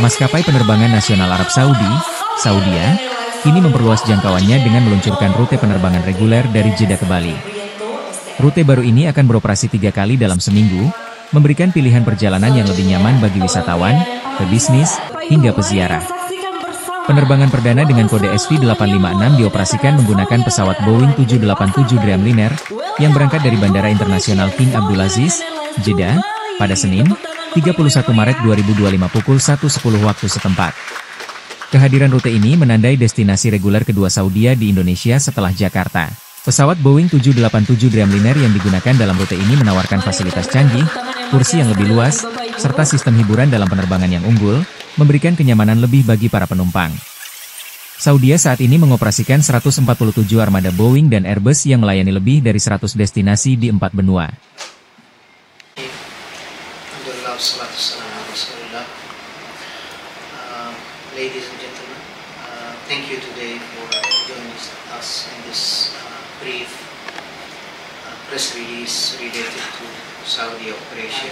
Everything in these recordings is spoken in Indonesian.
Maskapai penerbangan nasional Arab Saudi, Saudia, kini memperluas jangkauannya dengan meluncurkan rute penerbangan reguler dari Jeddah ke Bali. Rute baru ini akan beroperasi 3 kali dalam seminggu, memberikan pilihan perjalanan yang lebih nyaman bagi wisatawan, pebisnis, hingga peziarah. Penerbangan perdana dengan kode SV856 dioperasikan menggunakan pesawat Boeing 787 Dreamliner, yang berangkat dari Bandara Internasional King Abdulaziz, Jeddah, pada Senin, 31 Maret 2025 pukul 1.10 waktu setempat. Kehadiran rute ini menandai destinasi reguler kedua Saudia di Indonesia setelah Jakarta. Pesawat Boeing 787 Dreamliner yang digunakan dalam rute ini menawarkan fasilitas canggih, kursi yang lebih luas, serta sistem hiburan dalam penerbangan yang unggul, memberikan kenyamanan lebih bagi para penumpang. Saudia saat ini mengoperasikan 147 armada Boeing dan Airbus yang melayani lebih dari 100 destinasi di 4 benua. Ladies and gentlemen, thank you today for joining us in this brief press release related to Saudi operation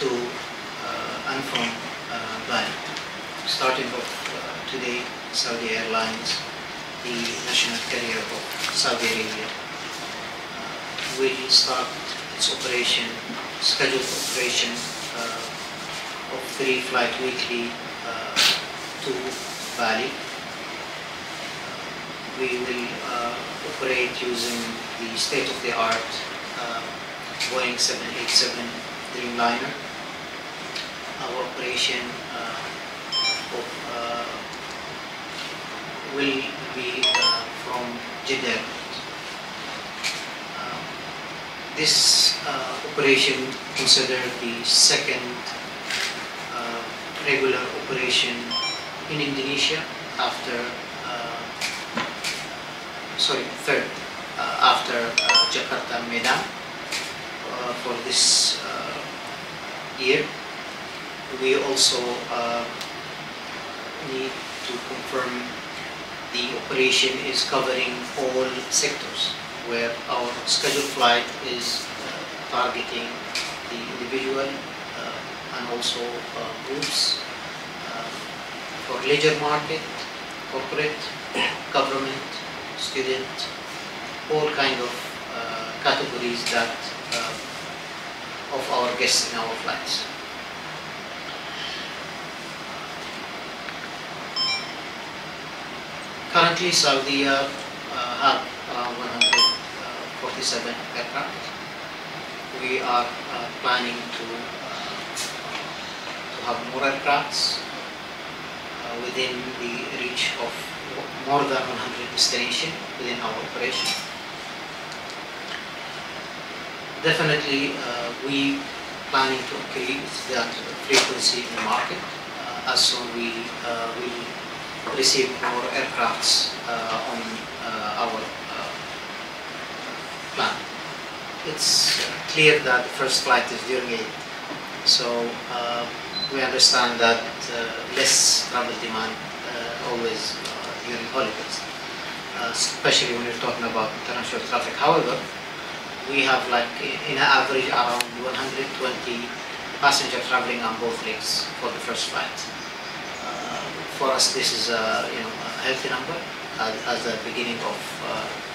to and from Bali. Starting off today, Saudi Airlines, the national carrier of Saudi Arabia, will start its scheduled operation of 3 flights weekly to Bali. We will operate using the state-of-the-art Boeing 787 Dreamliner. Our operation will be from Jeddah. This operation considered the second regular operation in Indonesia after third after Jakarta Medan for this year. We also need to confirm the operation is covering all sectors, where our scheduled flight is targeting the individual and also groups for leisure market, corporate, government, student, all kind of categories that of our guests in our flights. Currently, Saudi have around 147 aircraft. We are planning to have more aircrafts within the reach of more than 100 destinations within our operation. Definitely, we planning to increase that frequency in the market as soon we will receive more aircrafts on our plan. It's clear that the first flight is during Eid, so we understand that less travel demand always during holidays, especially when you're talking about international traffic. However, we have like in an average around 120 passengers traveling on both legs for the first flight. For us, this is a healthy number as the beginning of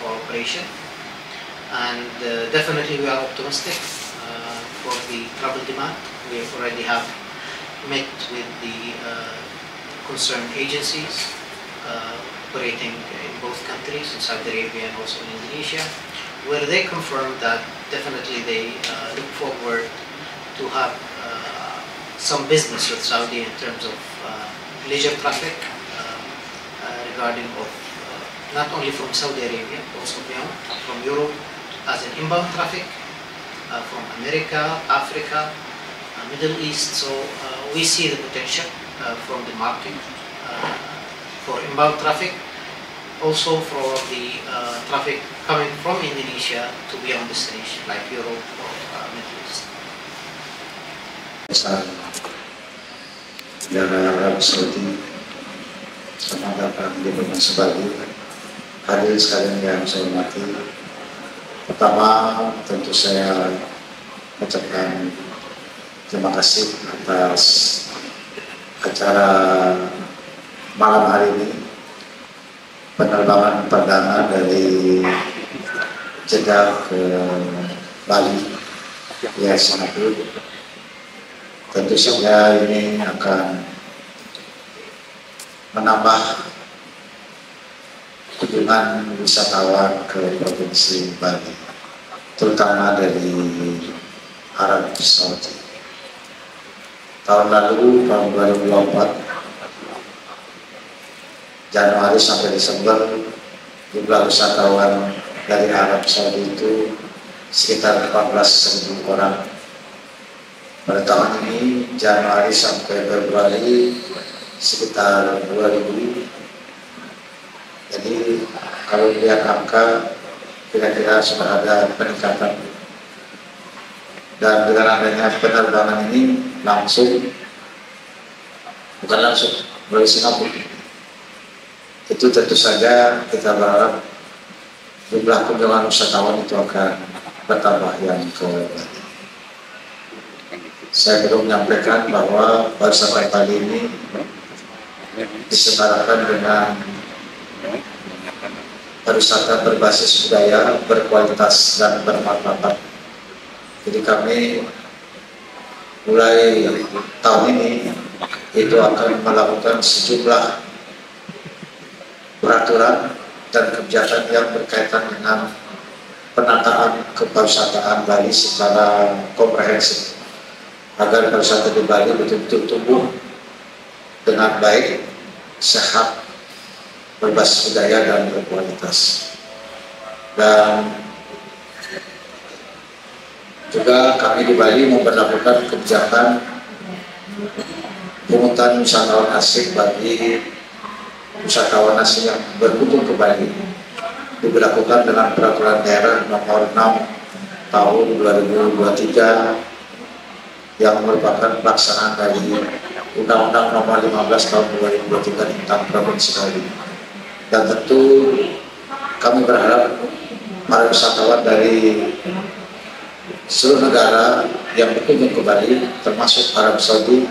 our operation, and definitely we are optimistic for the travel demand. We already have met with the concerned agencies operating in both countries, in Saudi Arabia and also in Indonesia, where they confirmed that definitely they look forward to have some business with Saudi in terms of leisure traffic regarding of not only from Saudi Arabia, also beyond, from Europe as an inbound traffic, from America, Africa, Middle East. So we see the potential from the market for inbound traffic, also for the traffic coming from Indonesia to beyond destination like Europe or Middle East. Negara Arab Saudi sama datang di Provinsi Bali. Hadirin sekalian yang saya hormati, pertama tentu saya mengucapkan terima kasih atas acara malam hari ini, penerbangan perdana dari Jeddah ke Bali ya Singapura. Tentu saja ini akan menambah kunjungan wisatawan ke Provinsi Bali, terutama dari Arab Saudi. Tahun lalu, tahun 2024, Januari sampai Desember, jumlah wisatawan dari Arab Saudi itu sekitar 14.000 orang. Pada tahun ini, Januari sampai Februari, sekitar 2.000. Jadi, kalau lihat angka, kira-kira sudah ada peningkatan. Dan dengan adanya penerbangan ini bukan langsung melalui Singapura. Itu tentu saja kita berharap jumlah kunjungan wisatawan itu akan bertambah yang ke Bali. Saya perlu menyampaikan bahwa pariwisata Bali ini diselenggarakan dengan pariwisata berbasis budaya, berkualitas dan bermartabat. Jadi kami mulai tahun ini itu akan melakukan sejumlah peraturan dan kebijakan yang berkaitan dengan penataan kepariwisataan Bali secara komprehensif agar pariwisata di Bali betul-betul tumbuh dengan baik, sehat, berbasis budaya dan berkualitas. Dan juga kami di Bali memperlakukan kebijakan pungutan wisatawan asing bagi wisatawan asing yang berkunjung ke Bali, diberlakukan dengan peraturan daerah nomor 6 tahun 2023 yang merupakan pelaksanaan dari Undang-Undang nomor 15 tahun 2023 tentang Provinsi Bali. Dan tentu kami berharap para wisatawan dari seluruh negara yang berkunjung ke Bali, termasuk Arab Saudi,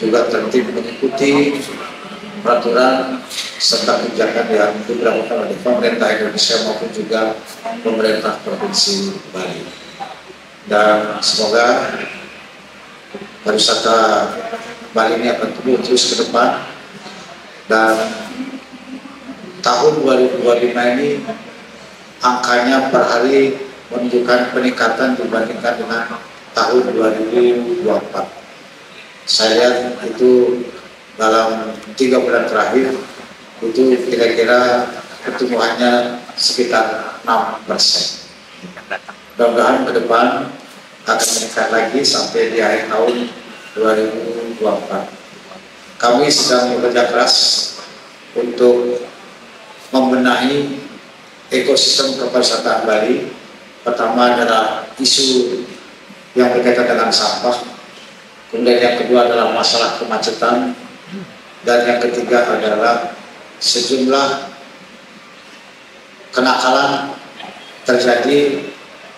juga tertib mengikuti peraturan serta kebijakan yang diberlakukan oleh pemerintah Indonesia maupun juga pemerintah Provinsi Bali. Dan semoga pariwisata Bali ini akan tumbuh terus ke depan, dan tahun 2025 ini angkanya per hari menunjukkan peningkatan dibandingkan dengan tahun 2024. Saya lihat itu dalam 3 bulan terakhir itu kira-kira pertumbuhannya sekitar 6%. Mudah-mudahan ke depan akan meningkat lagi sampai di akhir tahun 2024. Kami sedang bekerja keras untuk membenahi ekosistem kepariwisataan Bali. Pertama adalah isu yang berkaitan dengan sampah, kemudian yang kedua adalah masalah kemacetan, dan yang ketiga adalah sejumlah kenakalan terjadi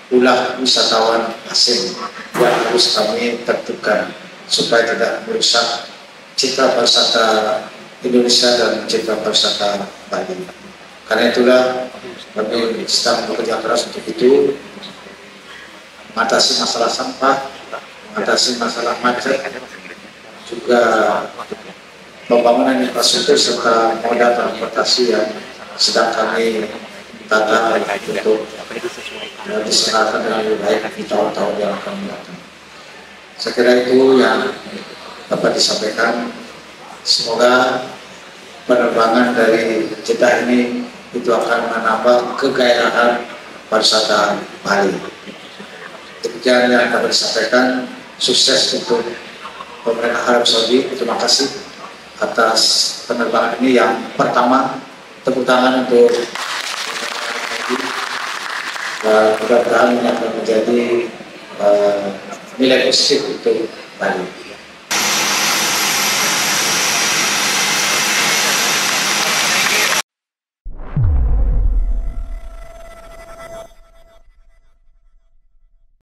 ulah wisatawan asing yang harus kami tertibkan supaya tidak merusak citra pariwisata Indonesia dan citra pariwisata Bali. Karena itulah kami sedang bekerja keras untuk itu, mengatasi masalah sampah, mengatasi masalah macet, juga pembangunan infrastruktur serta moda transportasi yang sedang kami tata untuk diselenggarakan dengan lebih baik di tahun-tahun yang akan mendatang. Saya kira itu yang dapat disampaikan. Semoga penerbangan dari Jeddah ini itu akan menambah kegairahan pariwisata Bali. Demikian yang dapat disampaikan. Sukses untuk pemerintah Arab Saudi. Terima kasih atas penerbangan ini yang pertama. Tepuk tangan untuk mudah-mudahan ini akan menjadi nilai positif untuk Bali.